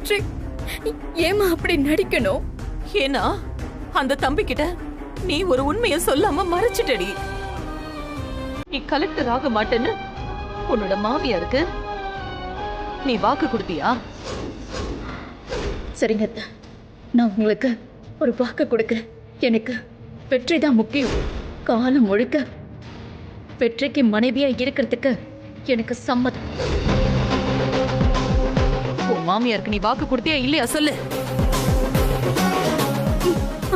வெற்றி ஏமா அப்படி நடிக்கணும்? ஏன்னா அந்த தம்பி கிட்ட நீ ஒரு உண்மையை சொல்லாம மறைச்சிட்டடி. நீ கலெக்டர் ஆக மாட்டேன்னு உன்னோட மாமியாருக்கு நீ வாக்கு கொடுத்தியா? சரிங்க அத்தை, நான் உங்களுக்கு ஒரு வாக்கு கொடுக்குறேன். எனக்கு வெற்றி தான் முக்கியம். காலம் முழுக்க வெற்றிக்கு மனைவியா இருக்கிறதுக்கு எனக்கு சம்மதம். உன் மாமியாருக்கு நீ வாக்கு கொடுத்தியா இல்லையா சொல்லு.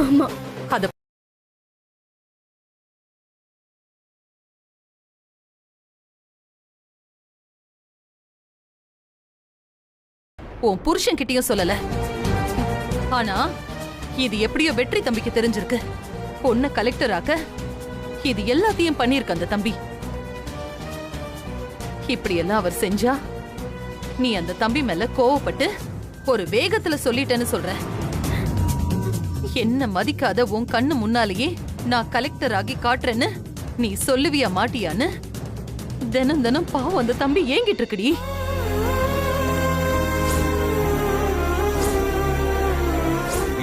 ஆமா. அத உன் புருஷன் கிட்டயும் சொல்லல. ஆனா இது எப்படியோ வெற்றி தம்பிக்கு தெரிஞ்சிருக்கு. பொண்ண கலெக்டர் ஆக்க இது எல்லாத்தையும் பண்ணிருக்க அந்த தம்பி. இப்படி எல்லாம் அவர் செஞ்சா நீ அந்த தம்பி மேல கோவப்பட்டு ஒரு வேகத்துல சொல்லிட்டேன்னு சொல்ற. என்ன மதிக்காத உன் கண்ணு முன்னாலேயே நான் கலெக்டர் ஆகி காட்டுறேன்னு நீ சொல்லுவியா மாட்டியான்னு தினம் தினம் பாவம் அந்த தம்பி ஏங்கிட்டு இருக்குடி.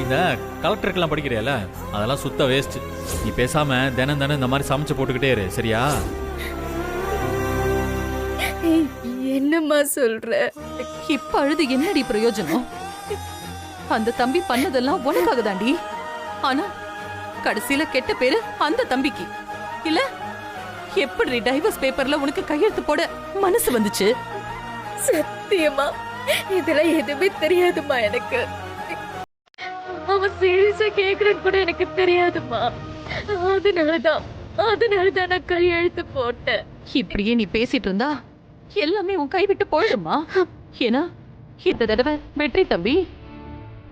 இந்த கலெக்டருக்கெல்லாம் படிக்கிறியால, அதெல்லாம் சுத்த வேஸ்ட். நீ பேசாம தினம் தினம் இந்த மாதிரி சமைச்சு போட்டுக்கிட்டே இரு, சரியா? என்னம்மா சொல்ற? இப்ப அழுது என்னடி பிரயோஜனம்? அந்த தம்பி பண்ணதெல்லாம் உனக்காக தாண்டி. ஆனா கடைசியில கெட்ட பேரு அந்த தம்பிக்கு இல்ல. எப்படி டைவர்ஸ் பேப்பர்ல உனக்கு கையெழுத்து போட மனசு வந்துச்சு? சத்தியமா இதெல்லாம் எதுவுமே தெரியாதுமா எனக்கு. அவன் சீரியஸா கேக்குறது கூட எனக்கு தெரியாதுமா. அதனாலதான் நான் கையெழுத்து போட்டேன். இப்படியே நீ பேசிட்டு இருந்தா எல்லாமே உன் கை விட்டு போயிடுமா? ஏன்னா இந்த தடவை வெற்றி தம்பி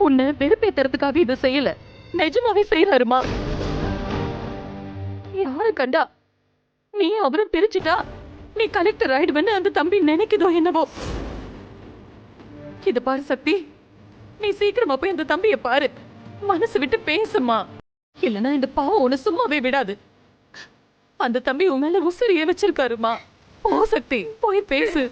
உன்னை வெறுப்பேத்துறதுக்காக இதை செய்யல, நிஜமாவே செய்யறாருமா. யாரு கண்டா நீ அவரும் பிரிச்சுட்டா நீ கலெக்டர் ஆயிடுவேன்னு அந்த தம்பி நினைக்குதோ என்னவோ. இத பாரு சக்தி, நீ சீக்கிரமா போய் அந்த தம்பிய பாரு, மனசு விட்டு பேசுமா. இல்லைன்னா இந்த பாவம் உன்னை சும்மாவே விடாது. அந்த தம்பி உன் மேல உசிரியே வச்சிருக்காருமா. ஓ சக்தி, போய் பேசு.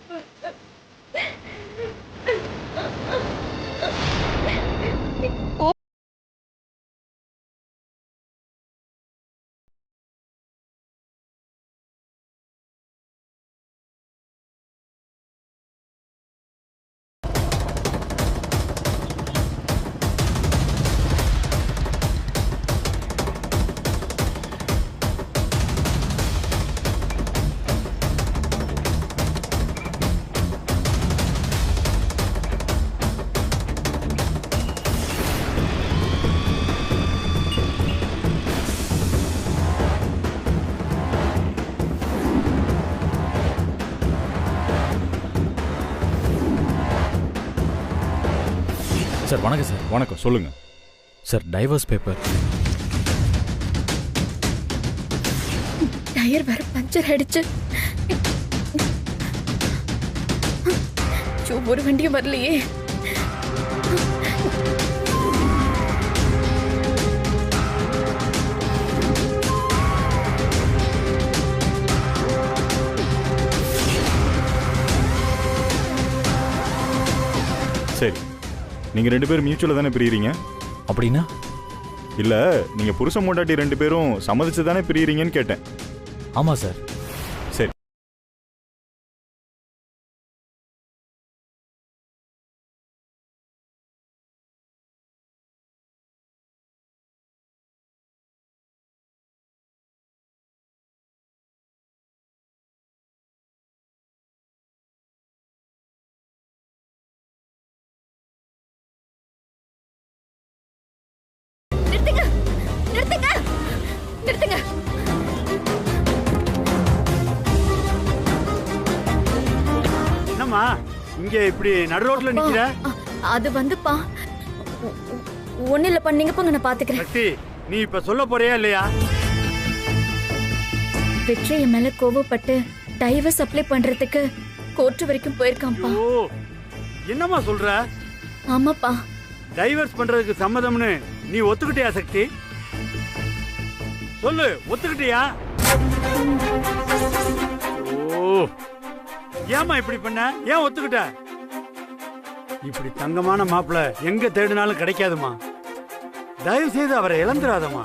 சார் வணக்கம் சார். வணக்கம், சொல்லுங்க சார். Divorce paper. டயர் வேற பஞ்சர் ஆயிடுச்சு. ஒரு வண்டியும் வரலையே. சரி, நீங்க 2 பேரும் மியூச்சுவலா தானே பிரியறீங்க? அப்படின்னா? இல்ல, நீங்க புருஷன் பொண்டாட்டி 2 பேரும் சம்மதிச்சு தானே பிரியறீங்கன்னு கேட்டேன். ஆமா சார். சரி, நிறுத்துங்க, நிறுத்துங்க, நிறுத்துங்க. என்னம்மா இங்க இப்படி நடு ரோட்ல நிக்கிற? அது வந்துப்பா, ஒண்ணு இல்லப்பா, நீங்க போங்க, நான் பாத்துக்கிறேன். சக்தி, நீ இப்ப சொல்ல போறியா இல்லையா? வெற்றி என் மேல கோவப்பட்டு டைவர்ஸ் அப்ளை பண்றதுக்கு கோர்ட் வரைக்கும் போயிருக்கான்ப்பா. ஓ, என்னம்மா சொல்ற? ஆமாப்பா. டைவர்ஸ் பண்றதுக்கு சம்மதம்னு நீ ஒத்துக்கிட்டியா சக்தி? சொல்லு, ஒத்துக்கிட்டியா? ஓ, ஏம்மா இப்படி பண்ண? ஏன் ஒத்துக்கிட்ட? இப்படி தங்கமான மாப்பிள்ள எங்க தேடினாலும் கிடைக்காதுமா. தயவு செய்து அவரை இழந்துடாதம்மா.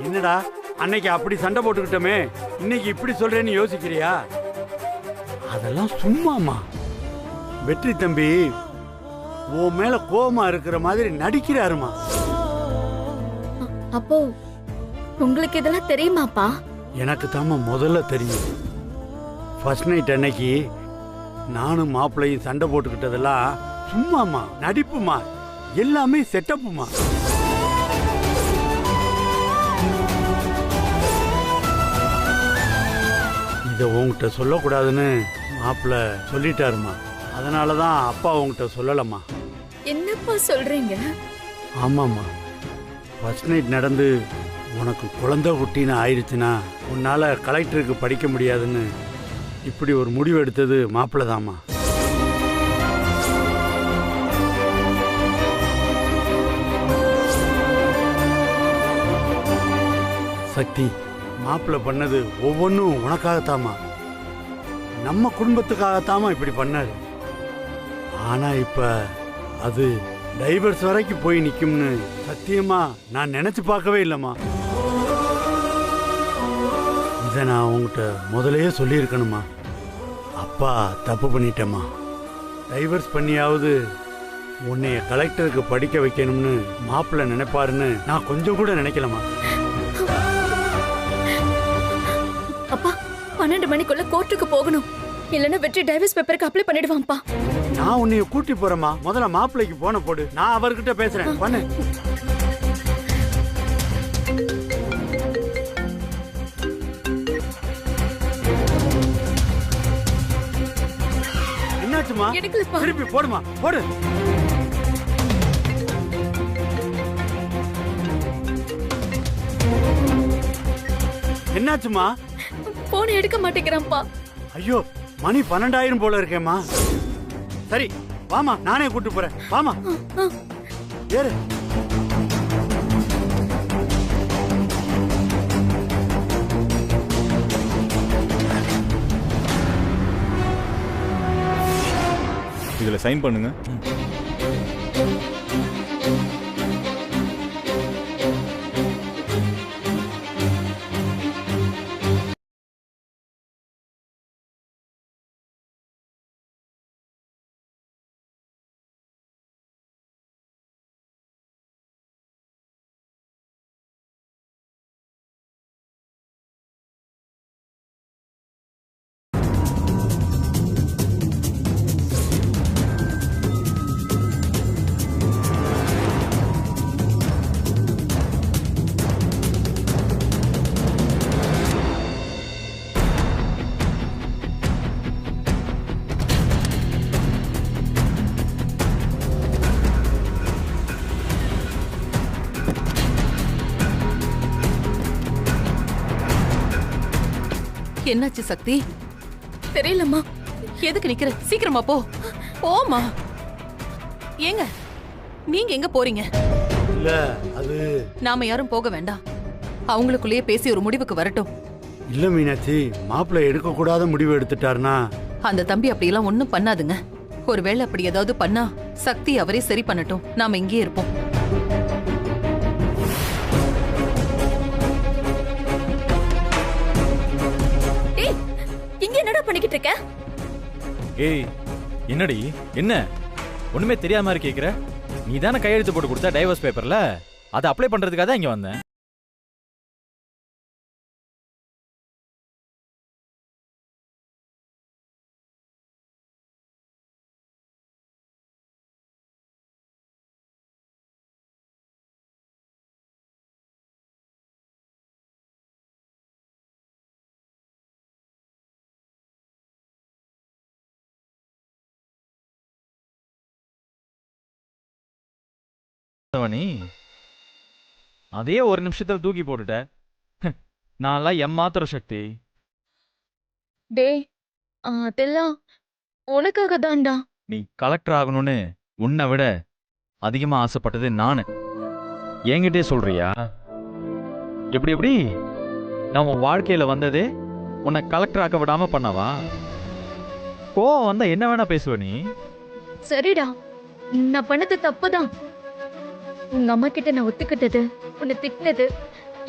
என்னடா அன்னைக்கு அப்படி சண்டை போட்டுக்கிட்டோமே, இன்னைக்கு இப்படி சொல்றேன்னு யோசிக்கிறியா? அதெல்லாம் சும்மாமா. வெற்றி தம்பி உன் மேல கோபமா இருக்கிற மாதிரி நடிக்கிறாருமா. அப்போ உங்களுக்கு இதெல்லாம் தெரியுமாப்பா? எனக்கு தாம்மா முதல்ல தெரியும். ஃபர்ஸ்ட் நைட் அன்னைக்கு நானும் மாப்பிள்ளையும் சண்டை போட்டுக்கிட்டதெல்லாம் சும்மாமா, நடிப்புமா, எல்லாமே செட்டப்புமா. இதை உங்ககிட்ட சொல்லக்கூடாதுன்னு மாப்பிள்ளை சொல்லிட்டாருமா. அதனாலதான் அப்பா உங்ககிட்ட சொல்லலம்மா. என்னப்பா சொல்றீங்க? ஆமாம்மா, ஃபர்ஸ்ட் நைட் நடந்து உனக்கு குழந்தை குட்டின்னு ஆயிடுச்சுன்னா உன்னால கலெக்டருக்கு படிக்க முடியாதுன்னு இப்படி ஒரு முடிவு எடுத்தது மாப்பிள்ளை தாம்மா. சக்தி, மாப்பிள்ளை பண்ணது ஒவ்வொன்றும் உனக்காகத்தாமா, நம்ம குடும்பத்துக்காகத்தாமா இப்படி பண்ணாரு. ஆனா இப்ப அது டைவர்ஸ் வரைக்கும் போய் நிக்கும்னு சத்தியமா நான் நினைச்சு பார்க்கவே இல்லைம்மா. இதை நான் உங்ககிட்ட முதலையே சொல்லியிருக்கணுமா. அப்பா தப்பு பண்ணிட்டேம்மா. டைவர்ஸ் பண்ணியாவது உன்னைய கலெக்டருக்கு படிக்க வைக்கணும்னு மாப்பிள்ளை நினைப்பாருன்னு நான் கொஞ்சம் கூட நினைக்கலம்மா. அப்பா 12 மணிக்குள்ள கோர்ட்டுக்கு போகணும், இல்லைன்னா வெற்றி டைவர்ஸ் பேப்பருக்கு அப்ளை பண்ணிடுவான்ப்பா. நான் உன்னைய கூட்டி போறேம்மா. முதல்ல மாப்பிள்ளைக்கு போன போடு, நான் அவர்கிட்ட பேசுறேன். பண்ணு. என்னாச்சுமா? எடுக்கலப்பா. திருப்பி போடுமா, போடு. என்னாச்சுமா? போன் எடுக்க மாட்டேங்கிறான்ப்பா. ஐயோ, மணி 12,000 போல இருக்கேம்மா. சரி வாமா, நானே கூட்டு போறேன். வாமா, ஏறு. இதுல சைன் பண்ணுங்க. என்னாச்சு சக்தி? தெரியலம்மா. எதுக்கு நிக்கிற? சீக்கிரமா போ. போமா. ஏங்க நீங்க எங்க போறீங்க? இல்ல அது நாம யாரும் போக வேண்டாம். அவங்களுக்குள்ளேயே பேசி ஒரு முடிவுக்கு வரட்டும். இல்ல மீனாட்சி, மாப்பிள்ளை எடுக்க கூடாத முடிவு எடுத்துட்டாருனா அந்த தம்பி அப்படியெல்லாம் ஒண்ணும் பண்ணாதுங்க. ஒருவேளை அப்படி ஏதாவது பண்ணா சக்தி அவரே சரி பண்ணட்டும். நாம இங்கே இருப்போம். இங்க என்னடா பண்ணிக்கிட்டு இருக்க? ஏய் என்னடி என்ன ஒண்ணுமே தெரியாத மாதிரி கேக்குற? நீ தானே கையெழுத்து போட்டு கொடுத்த டைவர்ஸ் பேப்பர்ல, அதை அப்ளை பண்றதுக்காக தான் இங்க வந்தேன். நீ அதே ஒரு நிமிஷத்துல தூக்கி போட்டுட்ட. நான்லாம் எம்மாத்திர சக்தி. டேய், அதெல்லாம் உனக்காக தான்டா. நீ கலெக்டர் ஆகணும்னு உன்னை விட அதிகமா ஆசைப்பட்டது நானு. என்கிட்டே சொல்றியா? எப்படி எப்படி நான் உன் வாழ்க்கையில வந்ததே உன்னை கலெக்டர் ஆக்க விடாம பண்ணவா? கோவம் வந்தா என்ன வேணா பேசுவ நீ. சரிடா, நான் பண்ணது தப்புதான். உங்க அம்மா கிட்ட நான் ஒத்துக்கிட்டது, உன்னை திட்டினது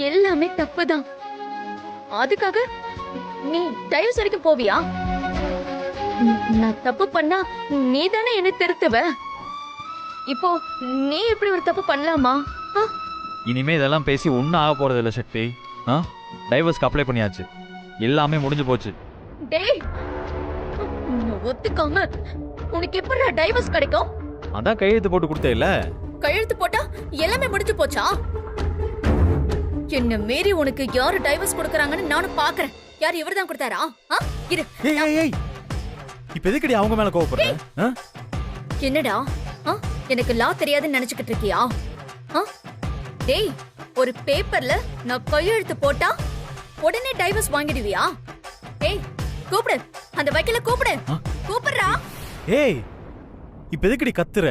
எல்லாமே தப்புதான். அதுக்காக நீ டைவர்ஸ் வரைக்கும் போவியா? நான் தப்பு பண்ணா நீ தானே என்ன திருத்துவ. இப்போ நீ எப்படி ஒரு தப்பு பண்ணலாமா? இனிமே இதெல்லாம் பேசி ஒன்றும் ஆக போறது இல்லை சக்தி. டைவர்ஸ்க்கு அப்ளை பண்ணியாச்சு, எல்லாமே முடிஞ்சு போச்சு. டேய், ஒத்துக்காம உனக்கு எப்படி டைவர்ஸ் கிடைக்கும்? அதான் கையெழுத்து போட்டு கொடுத்தே இல்ல. கையெழுத்து போட்டா எல்லாமே முடிஞ்சு போச்சா? என்ன மீறி உனக்கு யாரு டைவர்ஸ் கொடுக்கறாங்கன்னு நானும் பாக்குறேன். யார் இவர்தான் கொடுத்தாரா? இரு. ஏய் இப்ப எதுக்குடி அவங்க மேல கோவப்படுற? என்னடா, எனக்கு லா தெரியாதுன்னு நினைச்சுக்கிட்டு இருக்கியா? டேய், ஒரு பேப்பர்ல நான் கையெழுத்து போட்டா உடனே டைவர்ஸ் வாங்கிடுவியா? டேய், கூப்பிடு, அந்த வக்கீல கூப்பிடு. கூப்பிடுறா. ஏய் இப்ப எதுக்குடி கத்துற?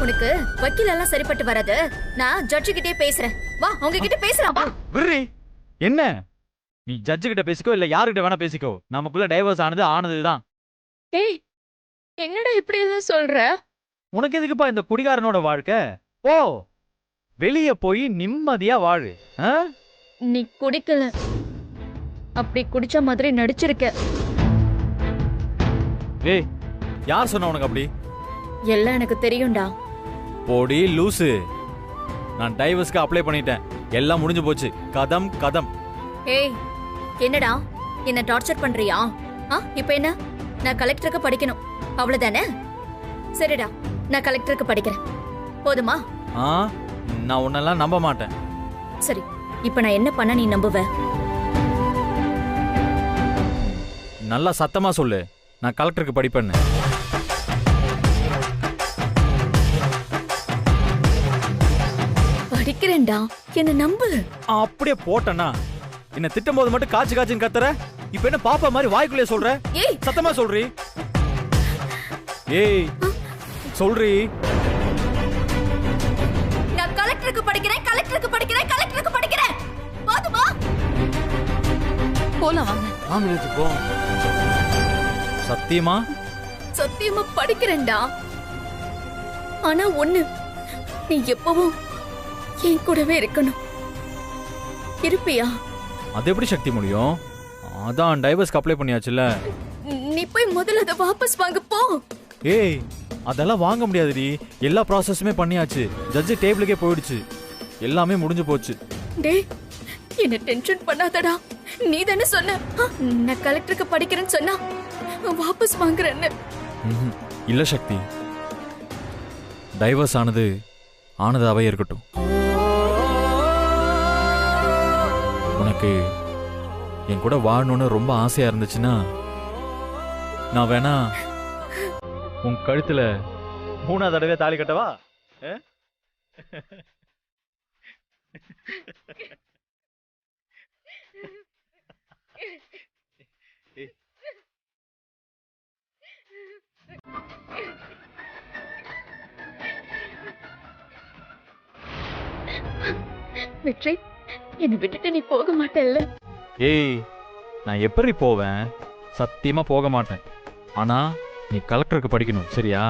உனக்கு வக்கீல் எல்லாம் சரிப்பட்டு வராது. நான் ஜட்ஜு கிட்டே பேசுறேன். வா, அவங்க கிட்ட பேசலாம். வா. விர்ரி, என்ன நீ ஜட்ஜு கிட்ட பேசிக்கோ இல்ல யாருகிட்ட வேணா பேசிக்கோ. நமக்குள்ள டைவர்ஸ் ஆனதுதான். ஏய், என்னடா இப்படி எல்லாம் சொல்ற? உனக்கு எதுக்குப்பா இந்த குடிகாரனோட வாழ்க்கை? ஓ, வெளிய போய் நிம்மதியா வாழு. நீ குடிக்கல, அப்படி குடிச்ச மாதிரி நடிச்சிருக்க. ஏய், யார் சொன்ன உனக்கு அப்படி? எல்லாம் எனக்கு தெரியும்டா. போடி லூசு, நான் டைவர்ஸ்க்கு அப்ளை பண்ணிட்டேன், எல்லாம் முடிஞ்சு போச்சு. கதம் கதம். ஏய், என்னடா என்ன டார்ச்சர் பண்றியா? இப்போ என்ன, நான் கலெக்டருக்கு படிக்கணும் அவ்வளவுதானே? சரிடா, நான் கலெக்டருக்கு படிக்கிறேன், போதுமா? நான் உன்னெல்லாம் நம்ப மாட்டேன். சரி, இப்போ நான் என்ன பண்ண நீ நம்புவ? நல்லா சத்தமா சொல்லு, நான் கலெக்டருக்கு படிப்பேன்னு. படிக்கிறேன்டா, என்ன நம்பு. அப்படியே போட்டனா என்ன திட்டும் போது மட்டும் காய்ச்சி காய்ச்சின்னு கத்துற. இப்ப என்ன பாப்பா மாதிரி வாய்க்குள்ளே சொல்ற? ஏய், சத்தமா சொல்றி. ஏய் சொல்றி. நான் கலெக்டருக்கு படிக்கிறேன், கலெக்டருக்கு படிக்கிறேன், கலெக்டருக்கு படிக்கிறேன், போதுமா? போலாம் வாங்க. ஆமினாச்சு போ. சத்தியமா? சத்தியமா படிக்கிறேன்டா. ஆனா ஒண்ணு, நீ எப்பவும் என் கூடவே இருக்கணும். இருப்பியா? அது எப்படி சக்தி முடியும்? அதான் டைவர்ஸ்க்கு அப்ளை பண்ணியாச்சுல்ல. நீ போய் முதல்ல அதை வாபஸ் வாங்க போ. ஏய், அதெல்லாம் வாங்க முடியாதுடி, எல்லா ப்ராசஸுமே பண்ணியாச்சு. ஜட்ஜ் டேபிளுக்கே போயிடுச்சு, எல்லாமே முடிஞ்சு போச்சு. டேய், என்ன டென்ஷன் பண்ணாதடா. நீ தானே சொன்ன நான் கலெக்டருக்கு படிக்கிறேன்னு சொன்னா வாபஸ் வாங்குறேன்னு. இல்ல சக்தி, டைவர்ஸ் ஆனதாவே இருக்கட்டும். உனக்கு என் கூட வாழணும்னு ரொம்ப ஆசையா இருந்துச்சுன்னா நான் வேணா உன் கழுத்துல 3ஆவது தடவை தாலி கட்டவா? வெற்றி, என்னை விட்டுட்டு நீ போக மாட்டல்ல? ஏய், நான் எப்படி போவேன்? சத்தியமா போக மாட்டேன். ஆனா நீ கலெக்டருக்கு படிக்கணும், சரியா?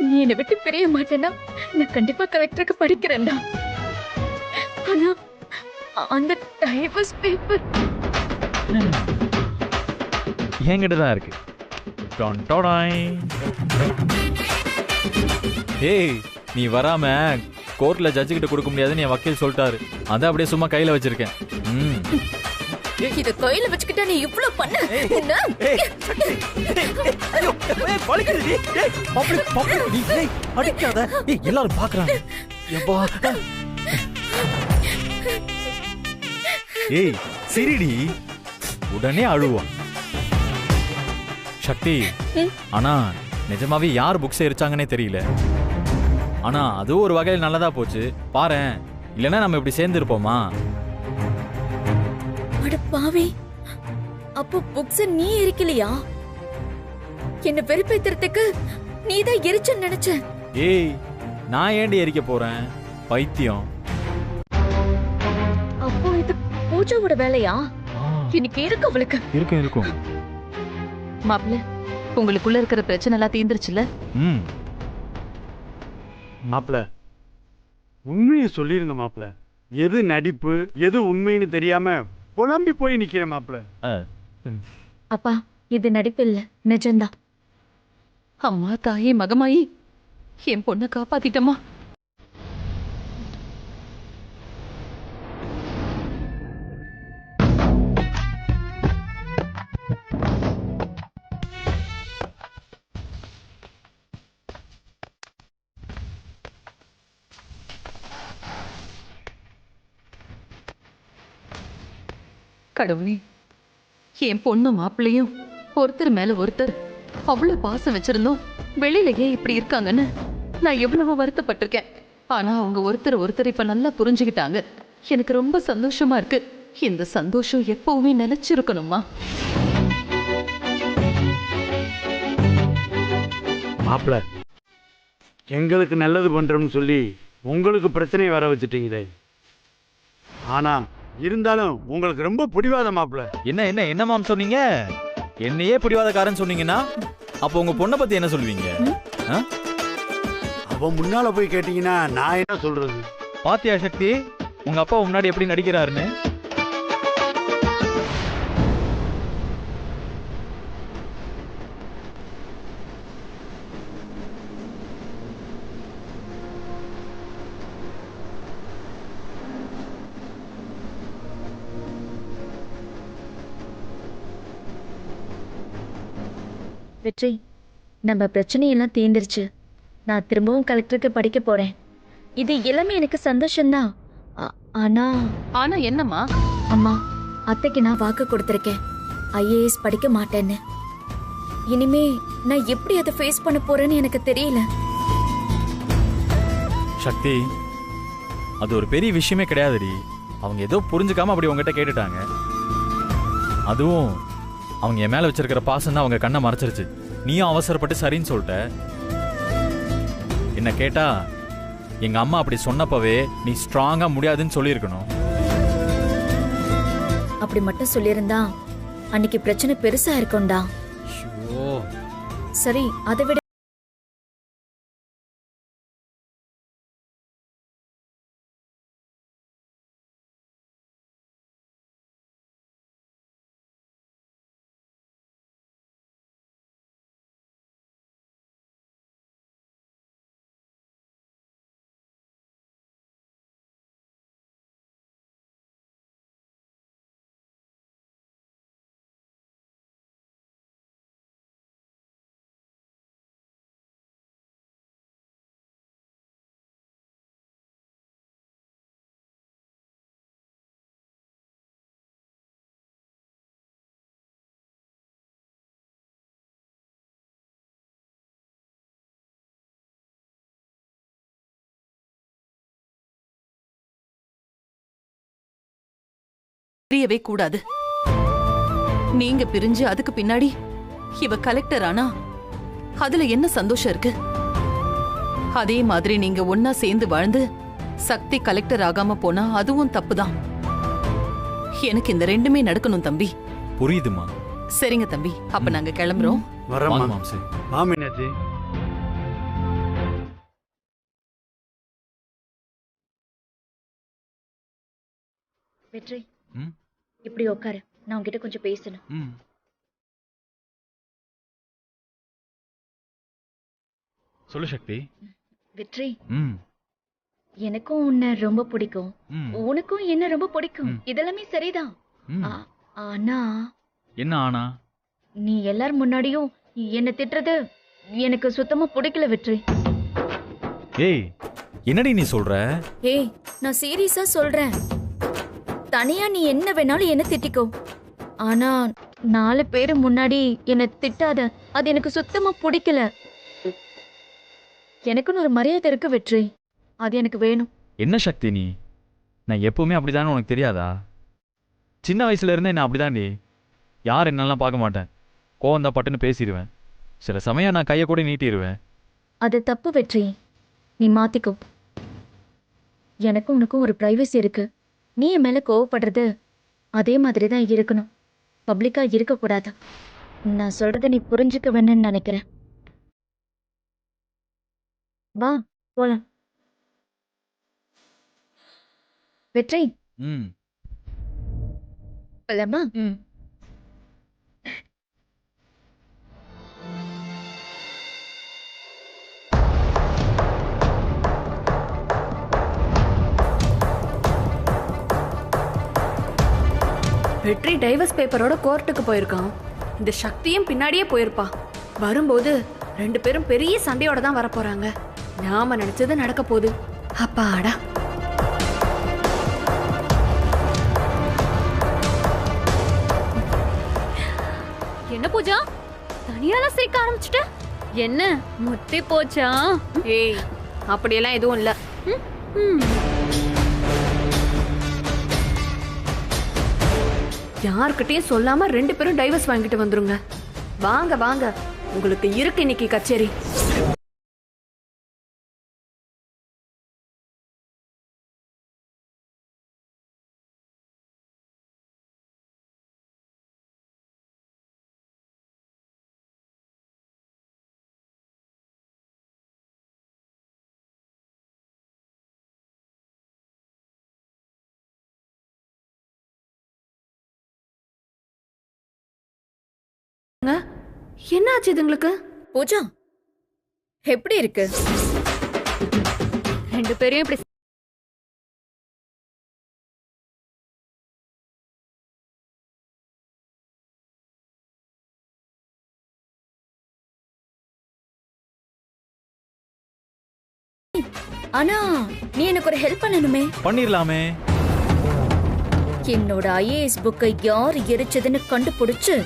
நீ என்னை விட்டு பிரிய மாட்டேன்னா நான் கண்டிப்பா கலெக்டருக்கு படிக்கிறேன்டா. ஆனா அந்த டைவர்ஸ் பேப்பர் என்கிட்ட தான் இருக்கு. டான் டாடாய். ஏய், நீ வராம கோர்ட்ல ஜட்ஜு கிட்ட கொடுக்க முடியாதுன்னு என் வக்கீல் சொல்லிட்டாரு. அதை அப்படியே சும்மா கையில வச்சிருக்கேன். இத கையில வச்சுக்கிட்டா நீ இவ்ளோ பண்ண? எல்லாரும் பாக்குறாங்க. ஏய் சரிடி, உடனே அழுவான் சக்தி. ஆனா நிஜமாவே யார் புக்ஸ் எரிச்சாங்கன்னே தெரியல. ஆனா அது ஒரு வகையில் நல்லதா போச்சு பாரேன். இல்லனா நம்ம இப்படி சேர்ந்து இருப்போமா? அட பாவி, அப்போ புக்ஸ் நீ எரிக்கலையா? என்ன வெறுப்பேத்துறதுக்கு நீதான் எரிச்சன்னு நினைச்ச. ஏய், நான் ஏண்டி எரிக்க போறேன்? பைத்தியம். அப்போ இது பூஜாவோட வேலையா? இன்னைக்கு இருக்கு அவளுக்கு. இருக்கும். மாப்ள, உங்களுக்குள்ள இருக்கிற பிரச்சனை எல்லாம் தீந்துருச்சுல? ம் மாப்பிள உண்மையை சொல்லிருங்க மாப்பிள. எது நடிப்பு எது உண்மைன்னு தெரியாம புலம்பி போய் நிக்கிறேன் மாப்பிள. அப்பா, இது நடிப்பு இல்ல, நிஜம்தான். அம்மா தாயே மகமாயி, என் பொண்ணை காப்பாத்திட்டம்மா. கடவுளே, என் பொண்ணு மாப்பிள்ளையும் ஒருத்தர் மேல ஒருத்தர் அவ்வளவு பாசம் வச்சிருந்தோம், வெளியிலேயே இப்படி இருக்காங்கன்னு நான் எவ்வளவோ வருத்தப்பட்டிருக்கேன். ஆனா அவங்க ஒருத்தர் இப்ப நல்லா புரிஞ்சுக்கிட்டாங்க. எனக்கு ரொம்ப சந்தோஷமா இருக்கு. இந்த சந்தோஷம் எப்பவுமே நிலைச்சிருக்கணுமா? மாப்பிள எங்களுக்கு நல்லது பண்றோம்னு சொல்லி உங்களுக்கு பிரச்சனையை வர வச்சுட்டீங்களே. ஆனா இருந்தாலும் உங்களுக்கு ரொம்ப பிடிவாத மாப்பிள. என்ன என்ன என்ன மாம் சொன்னீங்க? என்னையே பிடிவாதக்காரன் சொன்னீங்கன்னா அப்போ உங்க பொண்ணை பத்தி என்ன சொல்லுவீங்க? அவன் முன்னால போய் கேட்டீங்கன்னா நான் என்ன சொல்றது? பாத்தியா சக்தி, உங்க அப்பா முன்னாடி எப்படி நடிக்கிறாருன்னு? வெற்றி, நம்ம பிரச்சனையெல்லாம் தீர்ந்துருச்சு. நான் திரும்பவும் கலெக்டருக்கு படிக்க போறேன். இது எல்லாமே எனக்கு சந்தோஷம்தான். ஆனா என்னம்மா? அம்மா, அத்தைக்கு நான் வாக்கு கொடுத்துருக்கேன், ஐஏஎஸ் படிக்க மாட்டேன்னு. இனிமே நான் எப்படி அதை ஃபேஸ் பண்ண போறேன்னு எனக்கு தெரியல. சக்தி, அது ஒரு பெரிய விஷயமே கிடையாதுடி. அவங்க ஏதோ புரிஞ்சுக்காம அப்படி உங்ககிட்ட கேட்டுட்டாங்க. அதுவும் அவங்க என் மேல வச்சிருக்கிற பாசம் தான் அவங்க கண்ணை மறைச்சிருச்சு. நீயும் அவசரப்பட்டு சரின்னு சொல்லிட்ட. என்ன கேட்டா எங்க அம்மா அப்படி சொன்னப்பவே நீ ஸ்ட்ராங்கா முடியாதுன்னு சொல்லியிருக்கணும். அப்படி மட்டும் சொல்லியிருந்தா அன்னைக்கு பிரச்சனை பெருசா இருக்கும்டா. சரி, அதை விட தெரியவே கூடாது. நீங்க பிரிஞ்சு அதுக்கு பின்னாடி இவ கலெக்டர் ஆனா அதுல என்ன சந்தோஷம் இருக்கு? அதே மாதிரி நீங்க ஒன்னா சேர்ந்து வாழ்ந்து சக்தி கலெக்டர் ஆகாம போனா அதுவும் தப்புதான். எனக்கு இந்த ரெண்டுமே நடக்கணும் தம்பி. புரியுதுமா? சரிங்க தம்பி, அப்ப நாங்க கிளம்புறோம். வரமா மாம்சி. மாமினாச்சி. வெற்றி, ம் இப்படி உட்காரு, நான் உங்ககிட்ட கொஞ்சம் பேசணும். ம் சொல்லு சக்தி. வெற்றி, ம் எனக்கும் உன்னை ரொம்ப பிடிக்கும், ம் உனக்கும் என்ன ரொம்ப பிடிக்கும். இதெல்லாமே சரிதான். ம். ஆனா என்ன ஆனா? நீ எல்லாரும் முன்னாடியும் என்ன திட்டுறது எனக்கு சுத்தமா பிடிக்கல வெற்றி. ஏய், என்னடி நீ சொல்ற? ஏய், நான் சீரியஸா சொல்றேன். தனியா நீ என்ன வேணாலும் என்ன திட்டிக்கோ, ஆனா 4 பேரு முன்னாடி என்ன திட்டாத. அது எனக்கு சுத்தமா பிடிக்கல. எனக்குன்னு ஒரு மரியாதை இருக்கு வெற்றி, அது எனக்கு வேணும். என்ன சக்தி நீ? நான் எப்பவுமே அப்படிதானே, உனக்கு தெரியாதா? சின்ன வயசுல இருந்தே நான் அப்படிதான்டி. யார் என்னெல்லாம் பார்க்க மாட்டேன். கோவம் தான் பட்டுன்னு பேசிடுவேன். சில சமயம் நான் கையை கூட நீட்டிடுவேன். அது தப்பு வெற்றி, நீ மாத்திக்கோ. எனக்கும் உனக்கும் ஒரு பிரைவசி இருக்கு. நீ என் மேல கோவப்படுறது அதே மாதிரி தான் இருக்கணும், பப்ளிக்கா இருக்கக்கூடாது. நான் சொல்றத நீ புரிஞ்சுக்க வேணும்னு நினைக்கிறேன். வா போலாம். வெற்றி ம் போலாமா? ம். வெற்றி டைவர்ஸ் பேப்பரோட கோர்ட்டுக்கு போயிருக்கான். இந்த சக்தியும் பின்னாடியே போயிருப்பா. வரும்போது 2 பேரும் பெரிய சண்டையோட தான் வரப்போறாங்க. நாம நினைச்சது நடக்க போகுது. அப்பாடா. என்ன பூஜா, தனியாலாம் சிரிக்க ஆரம்பிச்சுட்ட? என்ன முத்தி போச்சா? ஏய், அப்படியெல்லாம் எதுவும் இல்ல. யார்கிட்டயும் சொல்லாம 2 பேரும் டைவர்ஸ் வாங்கிட்டு வந்துருங்க. வாங்க வாங்க, உங்களுக்கு இருக்கு இன்னைக்கு கச்சேரி. என்ன ஆச்சு இதுங்களுக்கு? பூஜா எப்படி இருக்கு? 2 பேரையும் இப்படி ஆனா நீ எனக்கு ஒரு ஹெல்ப் பண்ணணுமே. பண்ணிரலாமே. என்னோட ஐஏஎஸ் புக்கை யார் எரிச்சதுன்னு கண்டுபிடிச்சு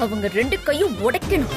அவங்க 2 கையும் உடைக்கணும்.